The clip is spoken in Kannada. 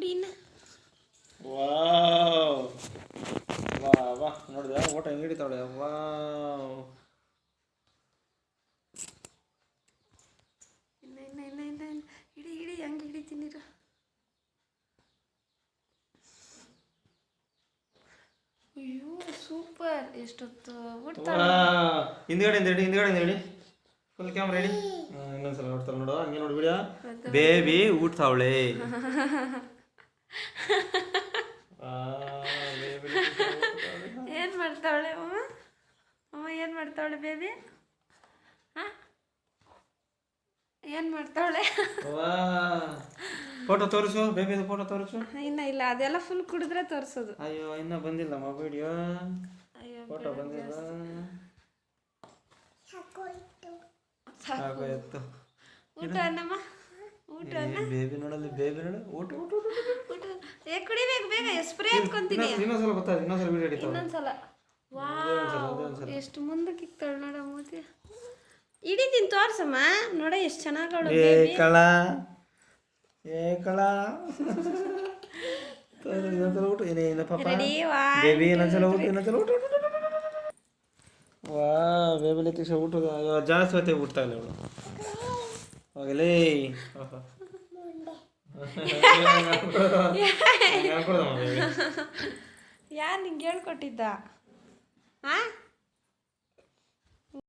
ಕುಡಿ ಇನ್ನ. ವಾವ್ ವಾ ವಾ ನೋಡಿದೆ ಊಟ ಹೆಂಗೆ ಹಿಡಿತಾವಳೆ. ವಾವ್ ಇನ್ನ ಇನ್ನ ಇನ್ನ ಇನ್ನ ಇನ್ನ ಹಿಡಿ ಹಿಡಿ ಹಂಗೆ ಹಿಡಿತೀನಿರು. ಅಯ್ಯೋ ಸೂಪರ್. ಎಷ್ಟೊತ್ತು ಬಿಡ್ತಾಳೆ. ಹಿಂದ್ಗಡೆ ಹೇಳಿ ಫುಲ್ ಕ್ಯಾಮ್ರಾ ಹೇಳಿ. ಇನ್ನೊಂದ್ಸಲ ನೋಡ್ತಾಳೆ ನೋಡು, ಹಂಗೆ ನೋಡ್ಬಿಡ. ಬೇಬಿ ಊಟ್ತಾವಳೆ. ಏನು ಮಾಡ್ತಾವಳೆ ಅಮ್ಮ? ಅಮ್ಮ ಏನು ಮಾಡ್ತಾವಳೆ ಬೇಬಿ? ಹಾಂ ಏನು ಮಾಡ್ತಾವಳೆ? ಫೋಟೋ ತೋರಿಸು, ಬೇಬಿದು ಫೋಟೋ ತೋರಿಸು. ಇನ್ನ ಇಲ್ಲ, ಅದೆಲ್ಲ ಫುಲ್ ಕುಡಿದ್ರೆ ತೋರಿಸೋದು. ಅಯ್ಯೋ ಇನ್ನೂ ಬಂದಿಲ್ಲಮ್ಮ ವಿಡಿಯೋ. ಅಯ್ಯೋ ಫೋಟೋ ಬಂದಿಲ್ಲ. ಸಾಕು ಎತ್ತು. ಊಟ ಅನ್ನಮ್ಮ, ಊಟ ಅನ್ನ. ಬೇಬಿ ನೋಡಲ್ಲಿ, ಬೇಬಿ ನೋಡು. ಊಟ ಊಟ ಊಟ ಕುಡಿಬೇಕು ಬೇಗ. ಸ್ಪ್ರೇ ಎತ್ಕೊಂತೀನಿ. ಇನ್ನೊಂದ್ಸಲ ಗೊತ್ತಾಗ, ಇನ್ನೊಂದ್ಸಲ ವಿಡಿಯೋ ಹಿಡಿತಾವ. ಇನ್ನೊಂದ್ಸಲ. ವಾವ್ ಎಷ್ಟು ಮುಂದಕ್ಕೆ ಇಕ್ತಾಳೆ ನೋಡ ಮೂತಿ. ಹಿಡಿತೀನಿ ತೋರ್ಸಮ್ಮ. ನೋಡ ಎಷ್ಟು ಚೆನ್ನಾಗಿ ಅವಳು ಬೇಬಿ. ಇನ್ನೊಂದ್ಸಲ ಊಟ ಏನೇನು ಪಾಪ. ರೆಡಿ ಬೇಬಿ ಇನ್ನೊಂದ್ಸಲ ಊಟ, ಇನ್ನೊಂದ್ಸಲ ಊಟ. ವಾ ಬೇಬಿ ಲತೀಶ ಊಟ ಜಾಸ್ತಿ ಹೊತ್ತೆ ಊಟ ಇಲ್ಲ ಅವಳು. ಹೋಗಲೇ ಯಾರು ನಿಂಗೆ ಹೇಳ್ಕೊಟ್ಟಿದ್ದ? ಹಾಂ